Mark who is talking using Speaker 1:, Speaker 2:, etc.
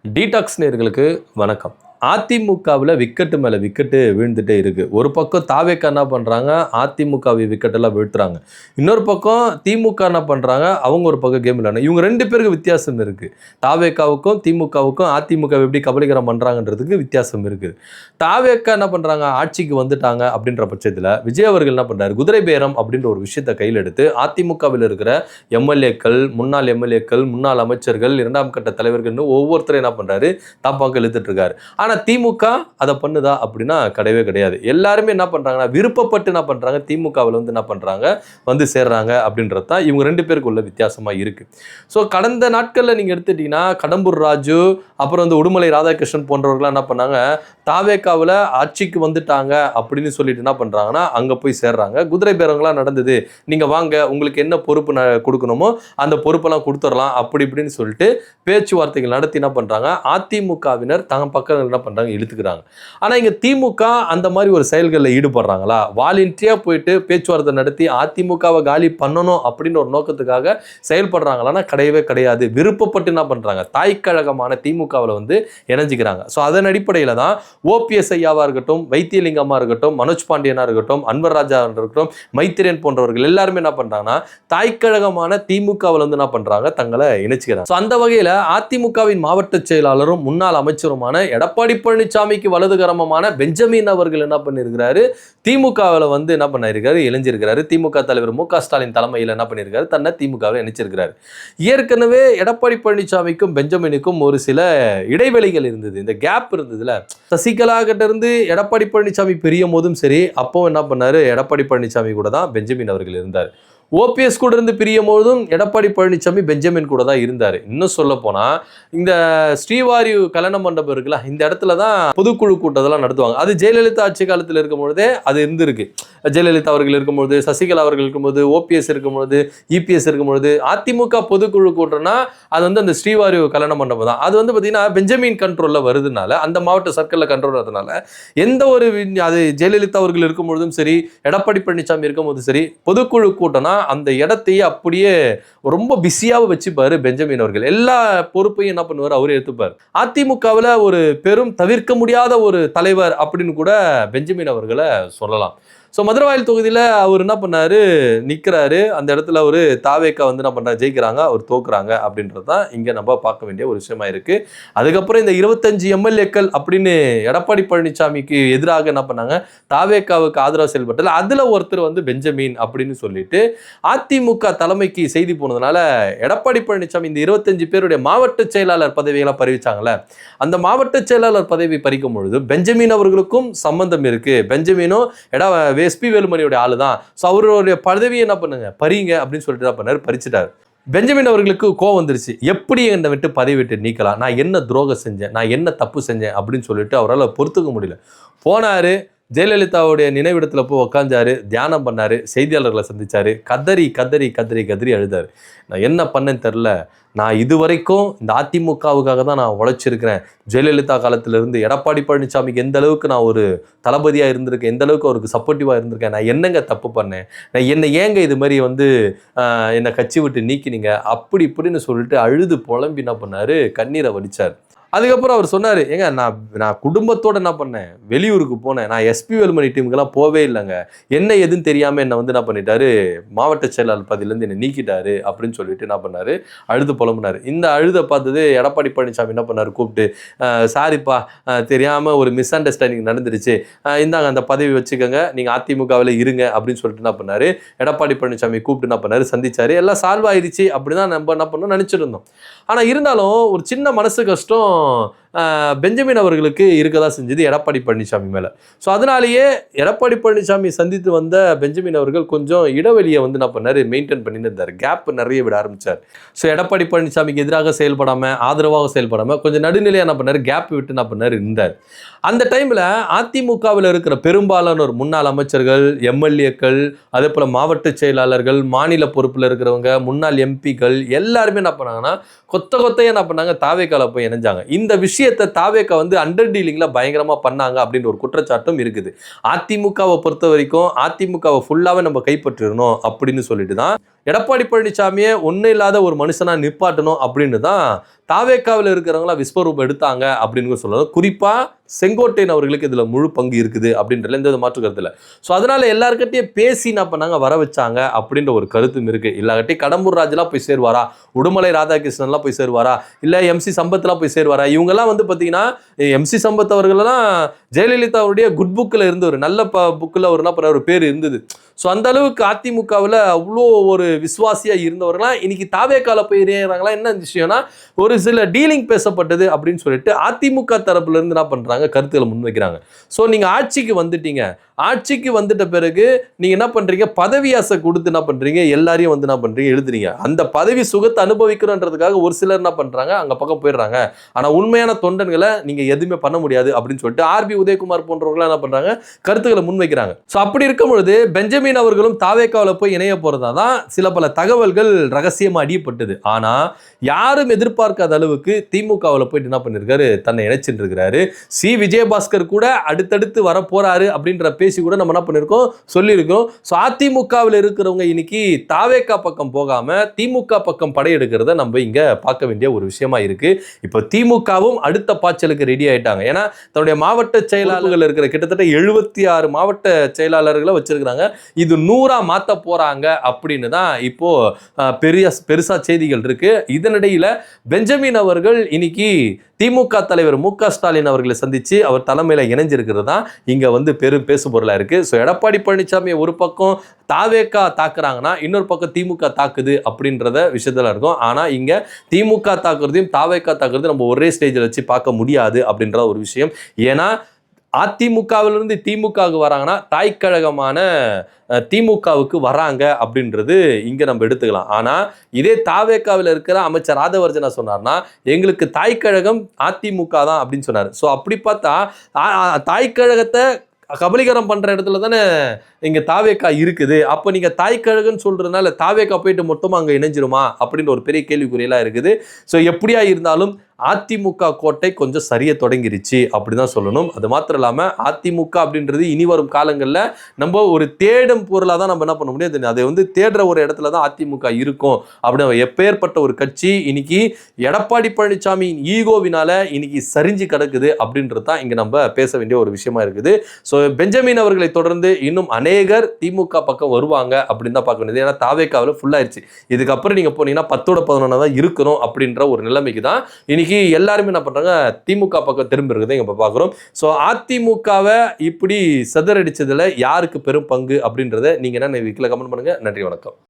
Speaker 1: Detox நேயர்களுக்கு வணக்கம். அதிமுகவில் விக்கெட்டு மேலே விக்கெட்டு விழுந்துட்டே இருக்கு. ஒரு பக்கம் தாவேக்கா என்ன பண்ணுறாங்க, அதிமுகவை விக்கெட்டெல்லாம் வீழ்த்துறாங்க. இன்னொரு பக்கம் திமுக என்ன பண்ணுறாங்க, அவங்க ஒரு பக்கம் கேம் விளையாடுறாங்க. இவங்க ரெண்டு பேருக்கு வித்தியாசம் இருக்குது. தாவேக்காவுக்கும் திமுகவுக்கும் அதிமுக எப்படி கபலீகரம் பண்ணுறாங்கன்றதுக்கு வித்தியாசம் இருக்குது. தாவேக்கா என்ன பண்ணுறாங்க, ஆட்சிக்கு வந்துட்டாங்க அப்படின்ற பட்சத்தில் விஜய் அவர்கள் என்ன பண்ணுறாரு, குதிரை பேரம் அப்படின்ற ஒரு விஷயத்தை கையில் எடுத்து அதிமுகவில் இருக்கிற எம்எல்ஏக்கள், முன்னாள் எம்எல்ஏக்கள், முன்னாள் அமைச்சர்கள், இரண்டாம் கட்ட தலைவர்கள்னு ஒவ்வொருத்தரும் என்ன பண்ணுறாரு, தாப்பாக்க இழுத்துட்டு இருக்காரு. ஆனால் திமுக அதை பண்ணுதா அப்படின்னா கிடையவே கிடையாது. எல்லாருமே என்ன பண்ணுறாங்கன்னா, விருப்பப்பட்டு என்ன பண்ணுறாங்க, திமுகவில் வந்து என்ன பண்ணுறாங்க, வந்து சேர்றாங்க அப்படின்றது தான் இவங்க ரெண்டு பேருக்கு உள்ள வித்தியாசமாக இருக்குது. ஸோ கடந்த நாட்களில் நீங்கள் எடுத்துட்டீங்கன்னா, கடம்பூர் ராஜு, அப்புறம் வந்து உடுமலை ராதாகிருஷ்ணன் போன்றவர்கள்லாம் என்ன பண்ணாங்க, தாவேக்காவில் ஆட்சிக்கு வந்துட்டாங்க அப்படின்னு சொல்லிட்டு என்ன பண்ணுறாங்கன்னா, அங்கே போய் சேர்றாங்க. குதிரை பேரங்களாம் நடந்தது, நீங்கள் வாங்க, உங்களுக்கு என்ன பொறுப்பு கொடுக்கணுமோ அந்த பொறுப்பெல்லாம் கொடுத்துடலாம் அப்படி இப்படின்னு சொல்லிட்டு பேச்சுவார்த்தைகள் நடத்தி என்ன பண்ணுறாங்க, அதிமுகவினர் தங்க பக்கம் என்ன பண்ணுறாங்க, இழுத்துக்கிறாங்க. ஆனால் இங்கே திமுக அந்த மாதிரி ஒரு செயல்களில் ஈடுபடுறாங்களா, வாலண்டியாக போயிட்டு பேச்சுவார்த்தை நடத்தி அதிமுகவை காலி பண்ணணும் அப்படின்னு ஒரு நோக்கத்துக்காக செயல்படுறாங்களான்னா கிடையவே கிடையாது. விருப்பப்பட்டு என்ன பண்ணுறாங்க, தாய்க்கழகமான திமுகவில் வந்து இணைஞ்சிக்கிறாங்க. ஸோ அதன் அடிப்படையில் தான் ஓபிஎஸ் ஐயாவாக இருக்கட்டும், வைத்தியலிங்கமாக இருக்கட்டும், மனோஜ் பாண்டியனாக இருக்கட்டும், அன்வர் ராஜா இருக்கட்டும், மைத்திரன் போன்றவர்கள் எல்லாருமே என்ன பண்ணுறாங்கன்னா, தாய்க்கழகமான திமுகவில் வந்து என்ன பண்ணுறாங்க, தங்களை இணைச்சிக்கிறாங்க. ஸோ அந்த வகையில் அதிமுகவின் மாவட்ட செயலாளரும் முன்னாள் அமைச்சருமான எடப்பாடி பழனிசாமிக்கு வலதுகரமான பெஞ்சமின் அவர்கள் என்ன பண்ணியிருக்கிறாரு, திமுகவில் வந்து என்ன பண்ணியிருக்காரு, இணைஞ்சிருக்கிறாரு. திமுக தலைவர் மு க ஸ்டாலின் தலைமையில் என்ன பண்ணியிருக்காரு, தன்னை திமுகவில் இணைச்சிருக்கிறாரு. ஏற்கனவே எடப்பாடி பழனிசாமிக்கும் பெஞ்சமினுக்கும் ஒரு சில இடைவெளிகள் இருந்தது, இந்த கேப் இருந்ததுல. சசிகலா கிட்ட இருந்து எடப்பாடி பழனிசாமி பிரியும் போதும் சரி, அப்போ என்ன பண்ணாரு, எடப்பாடி பழனிசாமி கூட தான் பெஞ்சமின் அவர்கள் இருந்தார். ஓபிஎஸ் கூட இருந்து பிரியும் போதும் எடப்பாடி பழனிசாமி பெஞ்சமின் கூட தான் இருந்தார். இன்னும் சொல்ல போனா, இந்த ஸ்ரீவாரி கல்யாண மண்டபம் இருக்குல்ல, இந்த இடத்துல தான் பொதுக்குழு கூட்டத்தெல்லாம் நடத்துவாங்க. அது ஜெயலலிதா ஆட்சி காலத்தில் இருக்கும் பொழுதே அது இருந்திருக்கு. ஜெயலலிதா அவர்கள் இருக்கும்பொழுது, சசிகலா அவர்கள் இருக்கும்போது, ஓபிஎஸ் இருக்கும்பொழுது, இபிஎஸ் இருக்கும்பொழுது, அதிமுக பொதுக்குழு கூட்டம்னா அது வந்து அந்த ஸ்ரீவாரி கல்யாண மண்டபம் தான். அது வந்து பார்த்தீங்கன்னா பெஞ்சமின் கண்ட்ரோலில் வருதுனால, அந்த மாவட்ட சர்க்கிளில் கண்ட்ரோல் வரதுனால, எந்த ஒரு அது ஜெயலலிதா அவர்கள் இருக்கும் பொழுதும் சரி, எடப்பாடி பழனிசாமி இருக்கும் போதும் சரி, பொதுக்குழு கூட்டம்னா அந்த இடத்தையே அப்படியே ரொம்ப பிஸியாக வச்சுப்பாரு பெஞ்சமின் அவர்கள். எல்லா பொறுப்பையும் என்ன பண்ணுவார், அவரே எடுத்துப்பார். அதிமுகவில் ஒரு பெரும் தவிர்க்க முடியாத ஒரு தலைவர் அப்படின்னு கூட பெஞ்சமின் அவர்களை சொல்லலாம். ஸோ மதுரவாயல் தொகுதியில் அவர் என்ன பண்ணாரு, நிற்கிறாரு. அந்த இடத்துல ஒரு தாவேக்கா வந்து என்ன பண்ணுறாரு, ஜெயிக்கிறாங்க, அவர் தோக்குறாங்க அப்படின்றது தான் இங்கே நம்ம பார்க்க வேண்டிய ஒரு விஷயமா இருக்குது. அதுக்கப்புறம் இந்த 25 எம்எல்ஏக்கள் அப்படின்னு எடப்பாடி பழனிசாமிக்கு எதிராக என்ன பண்ணாங்க, தாவேக்காவுக்கு ஆதரவு செயல்பட்டதில் அதில் ஒருத்தர் வந்து பெஞ்சமின் அப்படின்னு சொல்லிட்டு அதிமுக தலைமைக்கு செய்தி போனதுனால எடப்பாடி பழனிசாமி இந்த 25 பேருடைய மாவட்ட செயலாளர் பதவிகளை பறிவிச்சாங்கல்ல, அந்த மாவட்ட செயலாளர் பதவி பறிக்கும் பொழுது பெஞ்சமின் அவர்களுக்கும் சம்பந்தம் இருக்கு. பெஞ்சமினும் எஸ்பி வேலுமணியோட ஆளு தான். ஸோ அவருடைய பதவியை என்ன பண்ணுங்க, பறிங்க அப்படின்னு சொல்லிட்டு என்ன பண்ணாரு, பறிச்சுட்டாரு. பெஞ்சமின் அவர்களுக்கு கோவம் வந்துருச்சு. எப்படி என்னை விட்டு பதவி விட்டு நீக்கலாம், நான் என்ன துரோகம் செஞ்சேன், நான் என்ன தப்பு செஞ்சேன் அப்படின்னு சொல்லிட்டு அவரால் பொறுத்துக்க முடியல. போனாரு, ஜெயலலிதாவுடைய நினைவிடத்தில் போய் உக்காந்தாரு, தியானம் பண்ணாரு, செய்தியாளர்களை சந்திச்சாரு, கதறி கதறி கதறி கதறி அழுதாரு. நான் என்ன பண்ணேன்னு தெரில, நான் இதுவரைக்கும் இந்த அதிமுகவுக்காக தான் நான் உழைச்சிருக்கிறேன். ஜெயலலிதா காலத்திலிருந்து எடப்பாடி பழனிசாமிக்கு எந்த அளவுக்கு நான் ஒரு தளபதியாக இருந்திருக்கேன், எந்த அளவுக்கு அவருக்கு சப்போர்ட்டிவாக இருந்திருக்கேன், நான் என்னங்க தப்பு பண்ணேன், நான் என்னை ஏங்க இது மாதிரி வந்து என்னை கட்சி விட்டு நீக்கினீங்க அப்படி இப்படின்னு சொல்லிட்டு அழுது புலம்பி என்ன பண்ணாரு, கண்ணீரை வடிச்சார். அதுக்கப்புறம் அவர் சொன்னார், ஏங்க நான் குடும்பத்தோடு என்ன பண்ணேன், வெளியூருக்கு போனேன், நான் எஸ்பி வேலுமணி டீமுக்கெல்லாம் போவே இல்லைங்க, என்ன எதுன்னு தெரியாமல் என்னை வந்து என்ன பண்ணிட்டாரு, மாவட்ட செயலாளர் பதவியிலேருந்து என்னை நீக்கிட்டாரு அப்படின்னு சொல்லிட்டு என்ன பண்ணார், அழுது புலம்புனார். இந்த அழுதை பார்த்தது எடப்பாடி பழனிசாமி என்ன பண்ணார், கூப்பிட்டு சாரிப்பா, தெரியாமல் ஒரு மிஸ் அண்டர்ஸ்டாண்டிங் நடந்துருச்சு, இந்தாங்க அந்த பதவி வச்சுக்கோங்க, நீங்கள் அதிமுகவில் இருங்க அப்படின்னு சொல்லிட்டு என்ன பண்ணார், எடப்பாடி பழனிசாமி கூப்பிட்டு என்ன பண்ணார், சந்திச்சார். எல்லாம் சால்வ் ஆயிடுச்சு அப்படி தான் நம்ம என்ன பண்ணோம் நினச்சிட்டு இருந்தோம். ஆனால் இருந்தாலும் ஒரு சின்ன மனசு கஷ்டம் பெஞ்சமின் அவர்களுக்கு இருக்கதான் செஞ்சது எடப்பாடி பழனிசாமி மேலே. ஸோ அதனாலேயே எடப்பாடி பழனிசாமி சந்தித்து வந்த பெஞ்சமின் அவர்கள் கொஞ்சம் இடைவெளியை வந்து என்ன பண்ணார், மெயின்டைன் பண்ணிட்டு இருந்தார். கேப் நிறைய விட ஆரம்பித்தார். ஸோ எடப்பாடி பழனிசாமிக்கு எதிராக செயல்படாமல், ஆதரவாக செயல்படாமல் கொஞ்சம் நடுநிலையாக என்ன பண்ணார், கேப் விட்டு என்ன பண்ணார் இருந்தார். அந்த டைமில் அதிமுகவில் இருக்கிற பெரும்பாலான ஒரு முன்னாள் அமைச்சர்கள், எம்எல்ஏக்கள், அதே போல் மாவட்ட செயலாளர்கள், மாநில பொறுப்பில் இருக்கிறவங்க, முன்னாள் எம்பிக்கள் எல்லாருமே என்ன பண்ணாங்கன்னா கொத்தையாக என்ன பண்ணாங்க, தாவேக்கால போய் இணைஞ்சாங்க. இந்த விஷயத்தை தாவேக்கா வந்து அண்டர் டீலிங்கில் பயங்கரமாக பண்ணாங்க அப்படின்ற ஒரு குற்றச்சாட்டும் இருக்குது. அதிமுகவை பொறுத்த வரைக்கும் அதிமுகவை ஃபுல்லாகவே நம்ம கைப்பற்றிடணும் அப்படின்னு சொல்லிட்டு தான் எடப்பாடி பழனிசாமியை ஒன்றும் இல்லாத ஒரு மனுஷனா நிப்பாட்டணும் அப்படின்னு தான் தாவேக்காவில் இருக்கிறவங்களா விஸ்வரூபம் எடுத்தாங்க அப்படின்னு சொல்லலாம். குறிப்பாக செங்கோட்டையன் அவர்களுக்கு இதில் முழு பங்கு இருக்குது அப்படின்றதுல எந்த மாற்று கருத்து இல்லை. ஸோ அதனால எல்லாருக்கிட்டையும் பேசி என்ன பண்ணாங்க, வர வச்சாங்க அப்படின்ற ஒரு கருத்தும் இருக்கு. எல்லார்கிட்டையும் கடம்பூர் ராஜெல்லாம் போய் சேருவாரா, உடுமலை ராதாகிருஷ்ணன்லாம் போய் சேருவாரா, இல்லை எம்சி சம்பத்லாம் போய் சேருவாரா? இவங்கெல்லாம் வந்து பார்த்தீங்கன்னா எம்சி சம்பத் அவர்கள்லாம் ஜெயலலிதா அவருடைய குட் புக்கில் இருந்து ஒரு நல்ல புக்கில் ஒரு என்ன ஒரு பேர் இருந்தது. ஸோ அந்த அளவுக்கு அதிமுகவில் அவ்வளோ ஒரு விசுவாசியாக இருந்தவர்களாம் இன்னைக்கு தாவேக்கால போய் இறையிறாங்களா? என்ன விஷயம்னா, ஒரு சில டீலிங் பேசப்பட்டது அப்படின்னு சொல்லிட்டு அதிமுக தரப்புல இருந்து என்ன பண்றாங்க, கருத்துக்களை முன்வைக்கிறாங்க. ஸோ நீங்க ஆட்சிக்கு வந்துட்டீங்க, ஆட்சிக்கு வந்துட்ட பிறகு நீங்க என்ன பண்றீங்க, பதவி ஆசை கொடுத்து என்ன பண்றீங்க, எல்லாரையும் வந்து என்ன பண்றீங்க, எழுதுறீங்க. அந்த பதவி சுகத்தை அனுபவிக்கிறன்றதுக்காக ஒரு சிலர் என்ன பண்றாங்க, அங்க பக்கம் போயிடுறாங்க. ஆனா உண்மையான தொண்டன்களை நீங்க எதுவுமே பண்ண முடியாது அப்படின்னு சொல்லிட்டு ஆர்பி உதயகுமார் போன்றவர்கள் என்ன பண்றாங்க, கருத்துக்களை முன்வைக்கிறாங்க. ஸோ அப்படி இருக்கும் பொழுது பெஞ்சமின் அவர்களும் தாவேக்காவில் போய் இணைய போறதா தான் சில பல தகவல்கள் ரகசியமா அடியப்பட்டது. ஆனா யாரும் எதிர்பார்க்காத அளவுக்கு திமுகவில் போயிட்டு என்ன பண்ணிருக்காரு, தன்னை இணைச்சிட்டு இருக்கிறாரு. சி விஜயபாஸ்கர் கூட அடுத்தடுத்து வர போறாரு அப்படின்ற பேசி கூட நம்ம என்ன பண்ணிருக்கோம், சொல்லியிருக்கோம். ஸோ அதிமுகவில் இருக்கிறவங்க இன்னைக்கு தாவேக்கா பக்கம் போகாம திமுக பக்கம் படையெடுக்கிறத நம்ம இங்க பார்க்க வேண்டிய ஒரு விஷயமா இருக்கு. இப்போ திமுகவும் அடுத்த பாய்ச்சலுக்கு ரெடி ஆயிட்டாங்க. ஏன்னா தன்னுடைய மாவட்ட செயலாளர்கள் இருக்கிற கிட்டத்தட்ட 76 மாவட்ட செயலாளர்களை வச்சிருக்கிறாங்க. இது 100 மாத்த போறாங்க அப்படின்னு தான் இப்போ பெருசா செய்திகள் இருக்கு. இதனிடையில பெஞ்சமின் அவர்கள் இன்னைக்கு திமுக தலைவர் மு.க. ஸ்டாலின் அவர்களை சந்திச்சு அவர் தலைமையில இணைஞ்சிருக்கிறது தான் இங்க வந்து பெரும் பேசுபொருளா இருக்கு. ஸோ எடப்பாடி பழனிசாமி ஒரு பக்கம் தாவேக்கா தாக்குறாங்கன்னா இன்னொரு பக்கம் திமுக தாக்குது அப்படின்றத விஷயத்துல இருக்கும். ஆனா இங்க திமுக தாக்குறதையும் தாவேக்கா தாக்குறதையும் நம்ம ஒரே ஸ்டேஜில் வச்சு பார்க்க முடியாது அப்படின்ற ஒரு விஷயம். ஏன்னா அதிமுகவிலிருந்து திமுகவுக்கு வராங்கன்னா தாய்க்கழகமான திமுகவுக்கு வராங்க அப்படின்றது இங்க நம்ம எடுத்துக்கலாம். ஆனா இதே தாவேக்காவில் இருக்கிற அமைச்சர் ஆதவர்ஜனா சொன்னார்னா எங்களுக்கு தாய்க்கழகம் அதிமுக தான் அப்படின்னு சொன்னார். ஸோ அப்படி பார்த்தா தாய்க்கழகத்தை கபலீகரம் பண்ற இடத்துல தானே இங்க தாவேக்கா இருக்குது. அப்ப நீங்க தாய்க்கழகன்னு சொல்றதுனால தாவேக்கா போயிட்டு மொத்தமா அங்க இணைஞ்சிருமா அப்படின்ற ஒரு பெரிய கேள்விக்குறியெல்லாம் இருக்குது. ஸோ எப்படியா இருந்தாலும் அதிமுக கோட்டை கொஞ்சம் சரிய தொடங்கிருச்சு அப்படிதான் சொல்லணும். அது மாத்திரம் இல்லாம அதிமுக அப்படின்றது இனி வரும் காலங்களில் நம்ம ஒரு தேடும் பொருளாக தான் நம்ம என்ன பண்ண முடியாது, அதை வந்து தேடுற ஒரு இடத்துல தான் அதிமுக இருக்கும் அப்படின்னு எப்பேற்பட்ட ஒரு கட்சி இன்னைக்கு எடப்பாடி பழனிசாமியின் ஈகோவினால இன்னைக்கு சரிஞ்சு கிடக்குது அப்படின்றது தான் இங்க நம்ம பேச வேண்டிய ஒரு விஷயமா இருக்குது. ஸோ பெஞ்சமின் அவர்களை தொடர்ந்து இன்னும் அநேகர் திமுக பக்கம் வருவாங்க அப்படின்னு தான் பார்க்க வேண்டியது. ஏன்னா தாவேக்காவில் ஃபுல்லாயிருச்சு. இதுக்கப்புறம் நீங்க போனீங்கன்னா 10-11 தான் இருக்கணும் அப்படின்ற ஒரு நிலைமைக்கு தான் இன்னைக்கு எல்லாருமே என்ன பண்றாங்க, திமுக பக்கம் திரும்ப இருக்கிறதை இங்க பார்க்கிறோம். ஸோ அதிமுகவை இப்படி சிதறடிச்சதுல யாருக்கு பெரும் பங்கு அப்படின்றத நீங்க என்ன கமெண்ட் பண்ணுங்க. நன்றி, வணக்கம்.